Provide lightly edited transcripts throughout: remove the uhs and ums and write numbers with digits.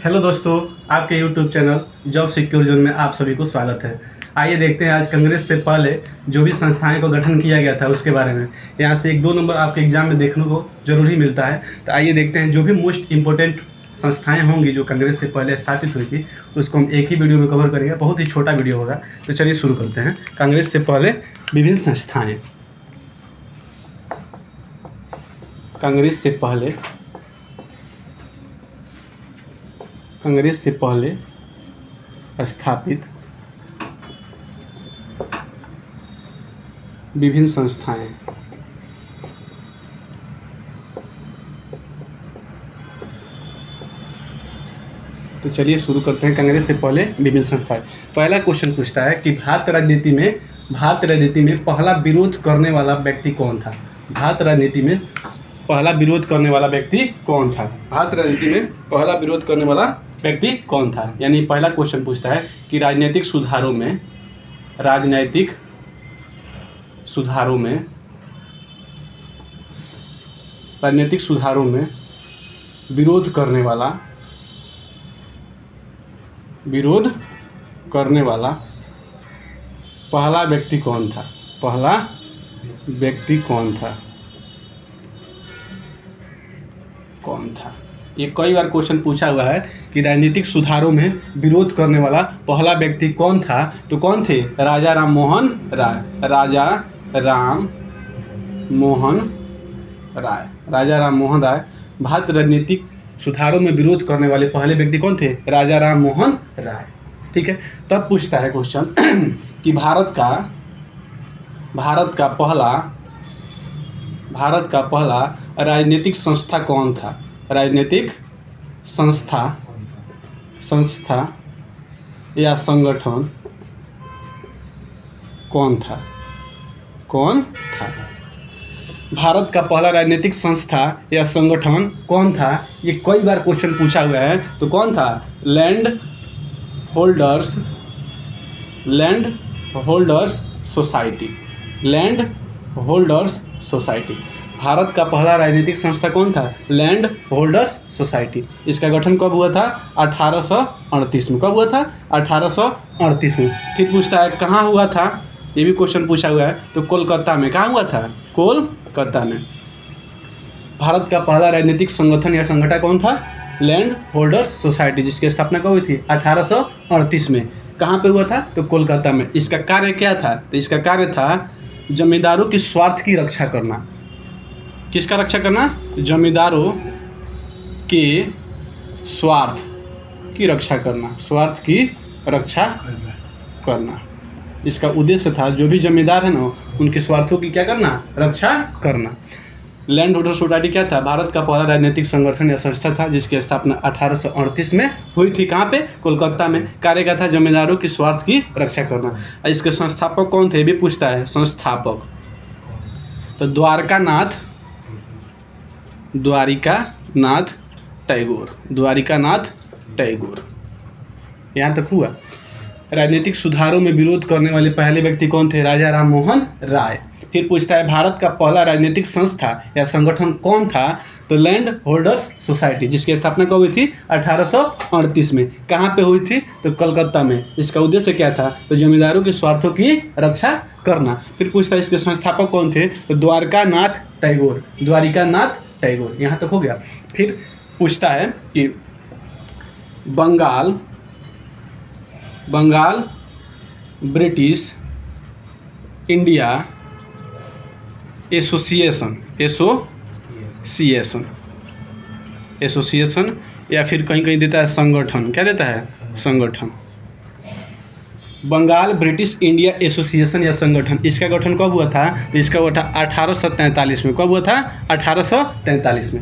Hello दोस्तों, आपके YouTube channel job secure zone में आप सभी को स्वागत है। आइए देखते हैं आज कांग्रेस से पहले जो भी संस्थाएं को गठन किया गया था उसके बारे में। यहाँ से 1-2 नंबर आपके एग्जाम में देखने को जरूर ही मिलता है। तो आइए देखते हैं जो भी मोस्ट इंपॉर्टेंट संस्थाएं होंगी जो कांग्रेस से पहले स्थापित हुई थी उसको हम एक ही वीडियो में कवर करेंगे। बहुत ही छोटा वीडियो होगा। तो चलिए शुरू करते हैं। कांग्रेस से पहले विभिन्न संस्थाएँ। कांग्रेस से पहले स्थापित विभिन्न संस्थाएं। तो चलिए शुरू करते हैं। कांग्रेस से पहले विभिन्न संस्थाएं। पहला क्वेश्चन पूछता है कि भारतीय राजनीति में पहला विरोध करने वाला व्यक्ति कौन था। भारतीय राजनीति में पहला विरोध करने वाला व्यक्ति कौन था। भारतीय राजनीति में पहला विरोध करने वाला व्यक्ति कौन था। यानी पहला क्वेश्चन पूछता है कि राजनीतिक सुधारों में विरोध करने वाला पहला व्यक्ति कौन था। ये कई बार क्वेश्चन पूछा हुआ है कि राजनीतिक सुधारों में विरोध करने वाला पहला व्यक्ति कौन था। तो कौन थे? राजा राम मोहन राय। भारतीय राजनीतिक सुधारों में विरोध करने वाले पहले व्यक्ति कौन थे? राजा राम मोहन राय। ठीक है। तब पूछता है क्वेश्चन कि भारत का पहला राजनीतिक संस्था कौन था। राजनीतिक संस्था या संगठन कौन था। भारत का पहला राजनीतिक संस्था या संगठन कौन था। ये कई बार क्वेश्चन पूछा हुआ है। तो कौन था? Land holders society. भारत का पहला राजनीतिक संस्था कौन था? Land holders society. इसका गठन कब हुआ था? 1838 में। कब हुआ था? 1838 में। फिर पूछता है कहाँ हुआ था। ये भी क्वेश्चन पूछा हुआ है। तो कोलकाता में। कहाँ हुआ था? कोलकाता में। भारत का पहला राजनीतिक संगठन या संगठन कौन था? लैंड होल्डर्स सोसाइटी, जिसकी स्थापना कब हुई थी? 1838 में। कहाँ पे हुआ था? तो कोलकाता में। इसका कार्य क्या था? तो इसका कार्य था जमींदारों की स्वार्थ की रक्षा करना। किसका रक्षा करना? जमींदारों के स्वार्थ की रक्षा करना। इसका उद्देश्य था जो भी जमींदार है ना उनके स्वार्थों की क्या करना? रक्षा करना। लैंड होल्डर सोसाइटी क्या था? भारत का पहला राजनीतिक संगठन या संस्था था जिसकी स्थापना 1838 में हुई थी। कहाँ पे? कोलकाता में। कार्य का था जमींदारों की स्वार्थ की रक्षा करना। इसके संस्थापक कौन थे? भी पूछता है। संस्थापक तो द्वारिकानाथ टैगोर। यहाँ तक हुआ। राजनीतिक सुधारों में विरोध करने वाले पहले व्यक्ति कौन थे? राजा राम मोहन राय। फिर पूछता है भारत का पहला राजनीतिक संस्था या संगठन कौन था। तो लैंड होल्डर्स सोसाइटी, जिसकी स्थापना कब हुई थी? 1838 में। कहाँ पे हुई थी? तो कलकत्ता में। इसका उद्देश्य क्या था? तो जमींदारों के स्वार्थों की रक्षा करना। फिर पूछता है इसके संस्थापक कौन थे। तो द्वारिकानाथ टैगोर। यहाँ तक हो गया। फिर पूछता है कि बंगाल ब्रिटिश इंडिया एसोसिएशन या फिर कहीं देता है संगठन। क्या देता है? संगठन। बंगाल ब्रिटिश इंडिया एसोसिएशन या संगठन, इसका गठन कब हुआ था? तो इसका हुआ था 1843 में। कब हुआ था? 1843 में।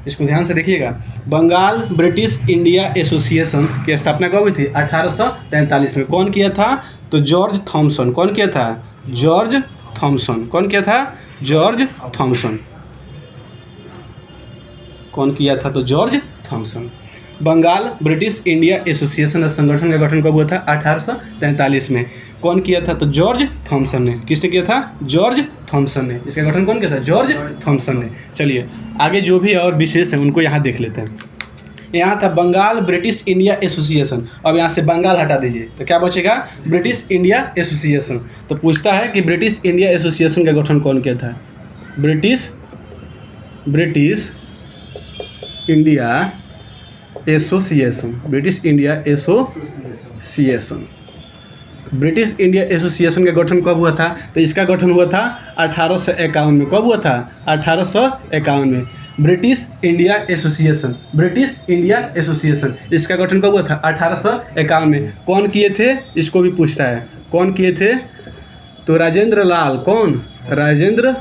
इसको ध्यान से देखिएगा। बंगाल ब्रिटिश इंडिया एसोसिएशन की स्थापना कब हुई थी? 1843 में। कौन किया था? तो जॉर्ज थॉमसन। कौन किया था? George Thomson. कौन किया था? George Thomson. कौन किया था? तो George Thomson. Bengal British India Association संगठन का गठन कब हुआ था? 1843 में। कौन किया था? तो जॉर्ज थॉमसन ने। किसने किया था? जॉर्ज थॉमसन ने। इसका गठन कौन किया था? जॉर्ज थॉमसन ने। चलिए आगे जो भी और विशेष है उनको यहाँ देख लेते हैं। यहाँ था बंगाल ब्रिटिश इंडिया एसोसिएशन। अब यहाँ से बंगाल हटा दीजिए तो क्या बचेगा, ब्रिटिश इंडिया एसोसिएशन। तो पूछता है कि ब्रिटिश इंडिया एसोसिएशन का गठन कौन किया था, British India association, British India association. British India association का गठन कब हुआ था, तो इसका गठन हुआ था 1851 में। कब हुआ था, 1851 में। British India association, British India association, इसका गठन कब हुआ था, 1851 में। कौन किए थे, इसको भी पूछता है, कौन किए थे, तो राजेंद्र लाल। कौन, राजेंद्र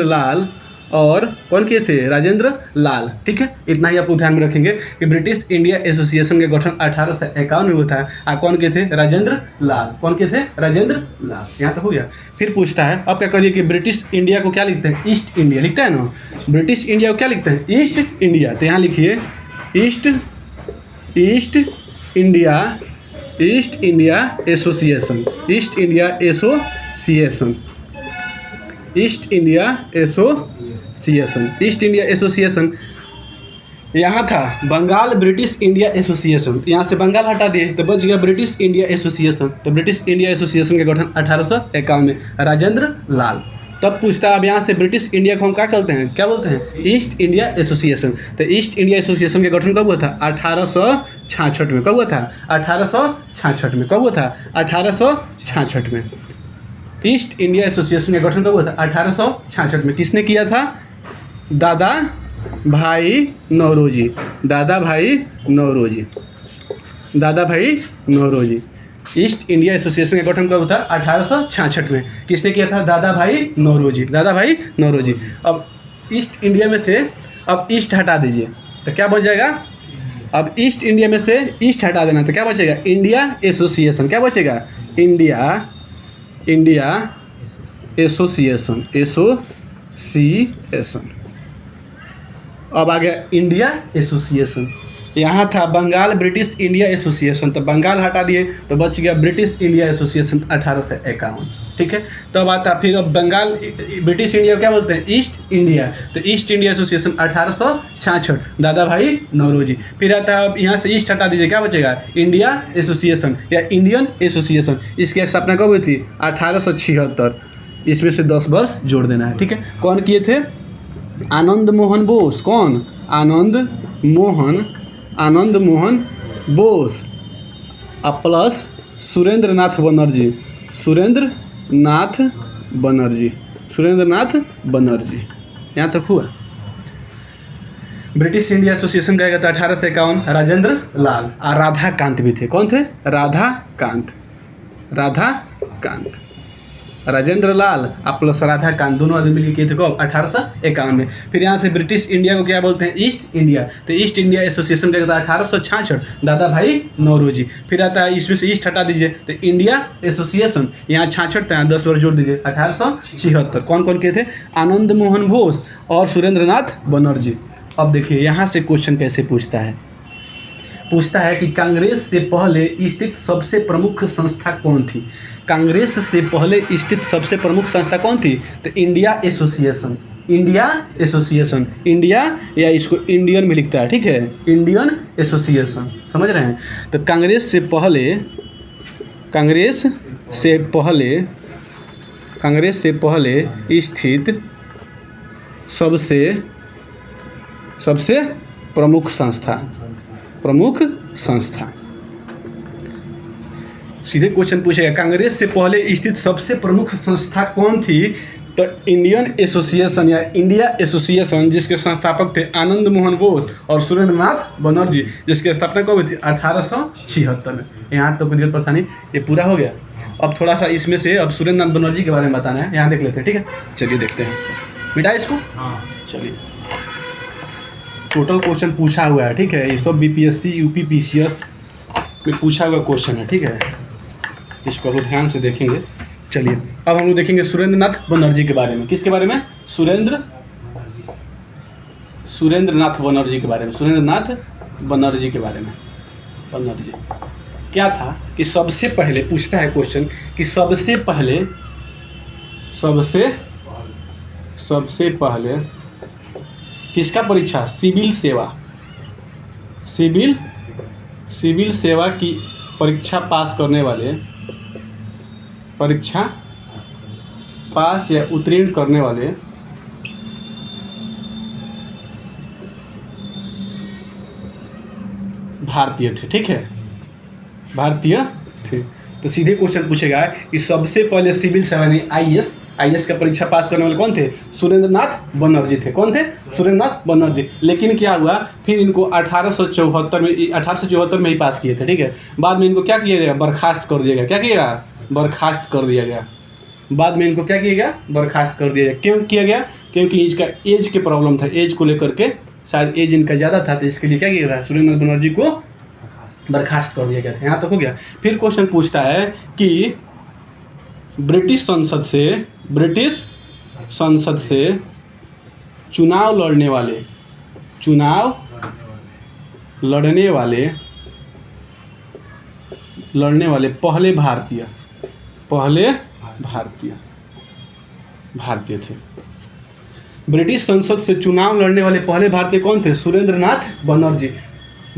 लाल और कौन किए थे, राजेंद्र लाल। ठीक है, इतना ही आप ध्यान में रखेंगे कि ब्रिटिश इंडिया एसोसिएशन का गठन 1851 में हुआ था। कौन किए थे, राजेंद्र लाल। कौन किए थे, राजेंद्र लाल। यहाँ तो हो गया। फिर पूछता है, अब क्या करिए कि ब्रिटिश इंडिया को क्या लिखते हैं, ईस्ट इंडिया लिखता है ना। ब्रिटिश इंडिया को क्या लिखते हैं, ईस्ट इंडिया। तो यहाँ लिखिए east India association, east India association. यहाँ था बंगाल ब्रिटिश इंडिया एसोसिएशन, यहाँ से बंगाल हटा दिए तो बच गया ब्रिटिश इंडिया एसोसिएशन। तो ब्रिटिश इंडिया एसोसिएशन का गठन 1851 में, राजेंद्र लाल। तब पूछता है, अब यहाँ से ब्रिटिश इंडिया को हम क्या कहते हैं, क्या बोलते हैं, ईस्ट इंडिया एसोसिएशन। तो ईस्ट इंडिया एसोसिएशन का गठन कब हुआ था, 1866 में। कब हुआ था, 1866 में। कब हुआ था, 1866 में। ईस्ट इंडिया एसोसिएशन का गठन कब हुआ था, 1866 में। किसने किया था, दादा भाई नौरोजी। ईस्ट इंडिया एसोसिएशन का गठन कब हुआ था, 1866 में। किसने किया था, दादा भाई नौरोजी। अब ईस्ट इंडिया में से अब ईस्ट हटा दीजिए तो क्या बच जाएगा, अब ईस्ट इंडिया में से ईस्ट हटा देना तो क्या बचेगा, इंडिया एसोसिएशन। क्या बचेगा, इंडिया एसोसिएशन। अब आ गया इंडिया एसोसिएशन। यहाँ था बंगाल ब्रिटिश इंडिया एसोसिएशन, तो बंगाल हटा दिए तो बच गया ब्रिटिश इंडिया एसोसिएशन 1851। ठीक है, तब आता फिर अब बंगाल ब्रिटिश इंडिया क्या बोलते हैं, ईस्ट इंडिया। तो ईस्ट इंडिया एसोसिएशन 1866, दादा भाई नौरोजी। फिर आता है, अब यहाँ से ईस्ट हटा दीजिए क्या बचेगा, इंडिया एसोसिएशन या इंडियन एसोसिएशन। इसकी स्थापना कब हुई थी, 1876। इसमें से 10 वर्ष जोड़ देना है। ठीक है, कौन किए थे, आनंद मोहन बोस। कौन, आनंद मोहन बोस प्लस सुरेंद्र नाथ बनर्जी। यहाँ तक हुआ। ब्रिटिश इंडिया एसोसिएशन का था 1851, राजेंद्र लाल और राधा कांत भी थे। कौन थे, राधा कांत। राजेंद्र लाल प्लस राधा कांत दोनों आदमी मिलकर किए थे कब, 1851 में। फिर यहाँ से ब्रिटिश इंडिया को क्या बोलते हैं, ईस्ट इंडिया। तो ईस्ट इंडिया एसोसिएशन का था 1866, दादा भाई नौरोजी। फिर आता है, इसमें से ईस्ट हटा दीजिए तो इंडिया एसोसिएशन, यहाँ 66 था, 10 वर्ष जोड़ दीजिए 1876। कौन कौन किए थे, आनंद मोहन बोस और सुरेंद्र नाथ बनर्जी। अब देखिए यहाँ से क्वेश्चन कैसे पूछता है कि कांग्रेस से पहले स्थित सबसे प्रमुख संस्था कौन थी। कांग्रेस से पहले स्थित सबसे प्रमुख संस्था कौन थी, तो इंडिया एसोसिएशन। इंडिया या इसको इंडियन में लिखता है, ठीक है, इंडियन एसोसिएशन, समझ रहे हैं। तो कांग्रेस से पहले स्थित सबसे प्रमुख संस्था। सीधे क्वेश्चन पूछेगा, कांग्रेस से पहले स्थित सबसे प्रमुख संस्था कौन थी, तो इंडियन एसोसिएशन या इंडिया एसोसिएशन, जिसके संस्थापक थे आनंद मोहन बोस और सुरेंद्र नाथ बनर्जी, जिसकी स्थापना कब हुई थी, 1876 में। यहाँ तो कोई दिक्कत परेशानी, ये पूरा हो गया। अब थोड़ा सा इसमें से अब सुरेंद्र नाथ बनर्जी के बारे में बताना है, यहाँ देख लेते हैं। ठीक है, चलिए देखते हैं, मिटा इसको। हाँ चलिए, टोटल क्वेश्चन पूछा हुआ है। ठीक है, ये सब बीपीएससी यूपी पीसीएस में पूछा हुआ क्वेश्चन है। ठीक है, इसको अब ध्यान से देखेंगे। चलिए, अब हम लोग देखेंगे सुरेंद्र नाथ बनर्जी के बारे में। किसके बारे में, सुरेंद्र नाथ बनर्जी के बारे में। सुरेंद्र नाथ बनर्जी के बारे में। बनर्जी क्या था कि सबसे पहले पूछता है क्वेश्चन कि सबसे पहले किसका परीक्षा, सिविल सेवा सिविल सिविल सेवा की परीक्षा पास करने वाले, परीक्षा पास या उत्तीर्ण करने वाले भारतीय थे। ठीक है, भारतीय थे। तो सीधे क्वेश्चन पूछेगा कि सबसे पहले सिविल सेवा ने आईएएस का परीक्षा पास करने वाले कौन थे? सुरेंद्र नाथ बनर्जी थे। कौन थे? सुरेंद्र नाथ बनर्जी। लेकिन क्या हुआ, फिर इनको 1874 में ही पास किए थे। ठीक है, बाद में इनको क्या किया गया? बर्खास्त कर दिया गया। क्या किया गया? बर्खास्त कर दिया गया। बाद में इनको क्या किया गया? बर्खास्त कर दिया गया। क्यों किया गया? क्योंकि इसका एज के प्रॉब्लम था, एज को लेकर के, शायद एज इनका ज़्यादा था, तो इसके लिए क्या किया गया? सुरेंद्र नाथ बनर्जी को बर्खास्त कर दिया गया था। यहाँ तक हो गया। फिर क्वेश्चन पूछता है कि ब्रिटिश संसद से चुनाव लड़ने वाले पहले भारतीय थे। ब्रिटिश संसद से चुनाव लड़ने वाले पहले भारतीय कौन थे? सुरेंद्र नाथ बनर्जी।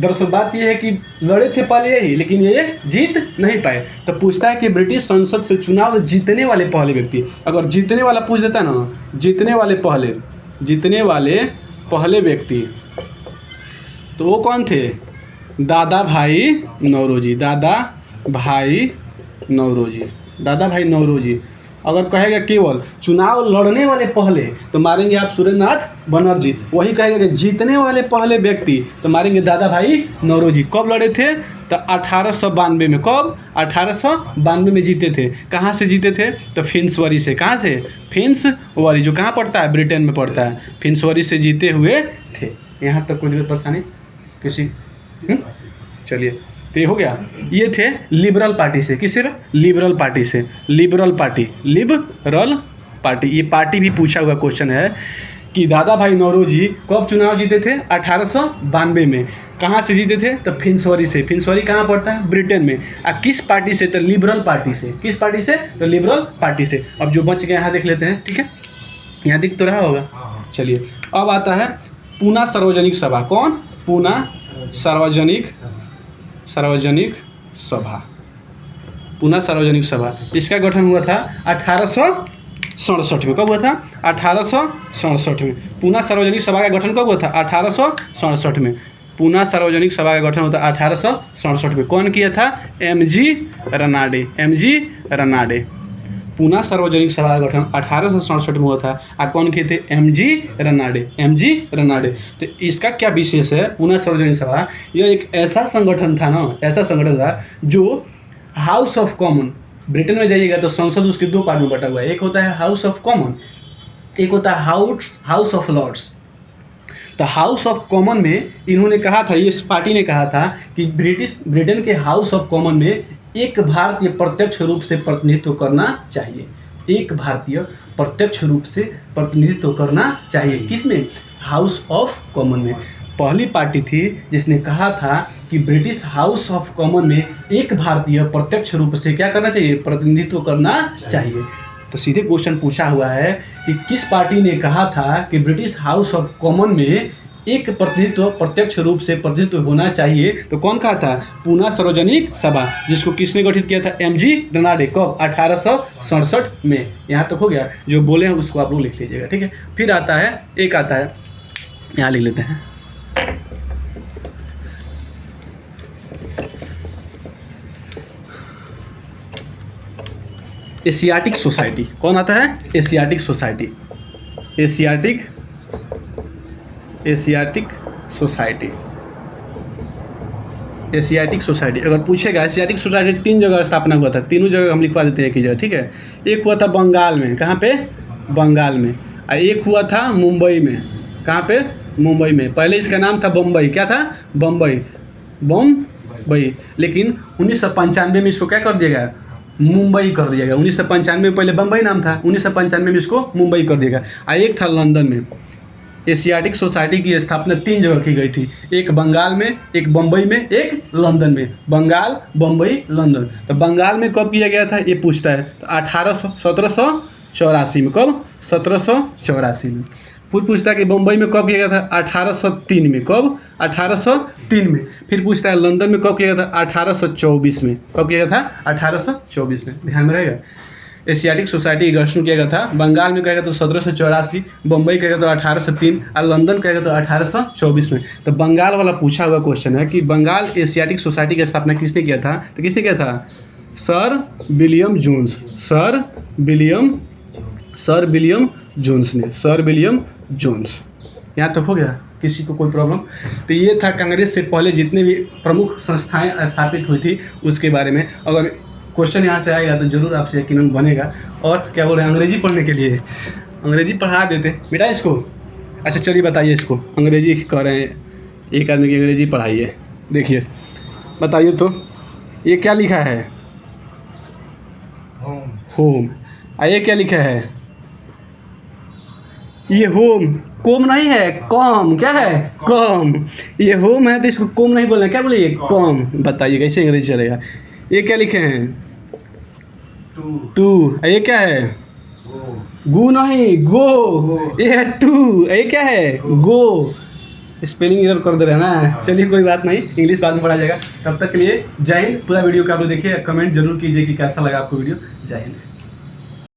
दरअसल बात यह है कि लड़े थे पहले ही, लेकिन ये जीत नहीं पाए। तो पूछता है कि ब्रिटिश संसद से चुनाव जीतने वाले पहले व्यक्ति। अगर जीतने वाला पूछ देता ना, जीतने वाले पहले व्यक्ति, तो वो कौन थे? दादा भाई नौरोजी। अगर कहेगा केवल चुनाव लड़ने वाले पहले, तो मारेंगे आप सुरेंद्र नाथ बनर्जी। वही कहेगा कि जीतने वाले पहले व्यक्ति, तो मारेंगे दादा भाई नौरोजी। कब लड़े थे? तो 1892 में। कब? 1892 में जीते थे। कहाँ से जीते थे? तो फिन्सवरी से। कहाँ से? फिन्सवरी, जो कहाँ पड़ता है? ब्रिटेन में पड़ता है। फिन्सवरी से जीते हुए थे। यहाँ तक कोई परेशानी किसी? चलिए, तो ये हो गया। ये थे लिबरल पार्टी से। किससे? Liberal party. ये पार्टी भी पूछा हुआ क्वेश्चन है कि दादा भाई नौरोजी कब चुनाव जीते थे? 1892 में। कहाँ से जीते थे? तो फिन्सवरी से। फिन्सवरी कहाँ पड़ता है? ब्रिटेन में। किस पार्टी से? तो लिबरल पार्टी से। किस पार्टी से? तो लिबरल पार्टी से। अब जो बच गए यहाँ देख लेते हैं। ठीक है, यहाँ दिख तो रहा होगा। चलिए, अब आता है पूना सार्वजनिक सभा। कौन? पूना सार्वजनिक सभा। इसका गठन हुआ था 1867 में। कब हुआ था? 1867 में। पूना सार्वजनिक सभा का गठन कब हुआ था? 1867 में। पूना सार्वजनिक सभा का गठन होता 1867 में। कौन किया था? एमजी रनाडे। पूना सार्वजनिक सभा का गठन 1867 में हुआ था। कौन किए थे? एमजी रनाडे। तो इसका क्या विशेष है? पूना सार्वजनिक सभा, यह एक ऐसा संगठन था जो हाउस ऑफ कॉमन, ब्रिटेन में जाइएगा तो संसद उसके दो पार्ट में बटा हुआ है। एक होता है हाउस ऑफ कॉमन, एक होता है हाउस ऑफ लॉर्ड्स। तो हाउस ऑफ कॉमन में इन्होंने कहा था, इस पार्टी ने कहा था कि ब्रिटेन के हाउस ऑफ कॉमन में एक भारतीय प्रत्यक्ष रूप से प्रतिनिधित्व करना चाहिए। एक भारतीय प्रत्यक्ष रूप से प्रतिनिधित्व करना चाहिए। किसमें? हाउस ऑफ कॉमन में। पहली पार्टी थी जिसने कहा था कि ब्रिटिश हाउस ऑफ कॉमन में एक भारतीय प्रत्यक्ष रूप से क्या करना चाहिए? प्रतिनिधित्व करना चाहिए। तो सीधे क्वेश्चन पूछा हुआ है कि किस पार्टी ने कहा था कि ब्रिटिश हाउस ऑफ कॉमन में एक प्रतिनिधित्व प्रत्यक्ष रूप से प्रतिनिधित्व होना चाहिए? तो कौन कहा था? पूना सार्वजनिक सभा, जिसको किसने गठित किया था? एमजी रनाडे। कब? 1867 में। यहाँ तक हो गया। जो बोले हैं उसको आप लोग लिख लीजिएगा। ठीक है, फिर आता है यहाँ लिख लेते हैं। Asiatic society. कौन आता है? Asiatic society. अगर पूछेगा एशियाटिक सोसाइटी 3 जगह स्थापना हुआ था, तीनों जगह हम लिखवा देते हैं एक ही जगह। ठीक है, एक हुआ था बंगाल में। कहाँ पे? बंगाल में। और एक हुआ था मुंबई में। कहाँ पे? मुंबई में। पहले इसका नाम था बम्बई। क्या था? बम्बई। लेकिन 1995 में इसको क्या कर दिया गया? मुंबई कर दिया गया। 1995 में पहले बम्बई नाम था, 1995 में इसको मुंबई कर दिया गया। और एक था लंदन में। एशियाटिक सोसाइटी की स्थापना 3 जगह की गई थी, एक बंगाल में, एक बम्बई में, एक लंदन में। बंगाल, बम्बई, लंदन। तो बंगाल में कब किया गया था ये पूछता है। तो 1784 में। कब? 1784 में। फिर पूछता है कि बम्बई में कब किया गया था 1803 में। कब? 1803 में। फिर पूछता है लंदन में कब किया गया था 1824 में। कब किया गया था 1824 में। ध्यान में रहेगा। एशियाटिक सोसाइटी का गठन किया गया था बंगाल में, कहेगा तो 1784, बम्बई कहेगा तो 1803 और लंदन कहेगा तो 1824 में। तो बंगाल वाला पूछा हुआ क्वेश्चन है कि बंगाल एशियाटिक सोसाइटी की स्थापना किसने किया था? तो किसने किया था? Sir William Jones. Sir William Jones ने। Sir William Jones. यहाँ तक हो गया? किसी को कोई प्रॉब्लम? तो ये था कांग्रेस से पहले जितने भी प्रमुख संस्थाएं स्थापित हुई थी उसके बारे में। अगर क्वेश्चन यहाँ से आएगा तो जरूर आपसे यकीनन बनेगा। और क्या बोल रहे हैं, अंग्रेजी पढ़ने के लिए अंग्रेजी पढ़ा देते बेटा इसको। अच्छा चलिए बताइए इसको, अंग्रेजी कह रहे हैं, एक आदमी की अंग्रेजी पढ़ाइए। देखिए बताइए तो ये क्या लिखा है? होम। ये क्या लिखा है? ये होम। कोम नहीं है, कॉम। क्या है? कॉम। ये होम है तो इसको कोम नहीं बोलना, क्या बोलिए? कॉम। बताइए कैसे अंग्रेजी चलेगा? ये क्या लिखे हैं? टू। ये क्या है? गो नहीं, गो। ये है टू। ये क्या है? गो। स्पेलिंग एरर कर दे रहे हैं ना। चलिए कोई बात नहीं, इंग्लिश बाद में पढ़ा जाएगा। तब तक के लिए जय हिंद। पूरा वीडियो का आप लोग देखिए, कमेंट जरूर कीजिए कि कैसा लगा आपको वीडियो। जय हिंद।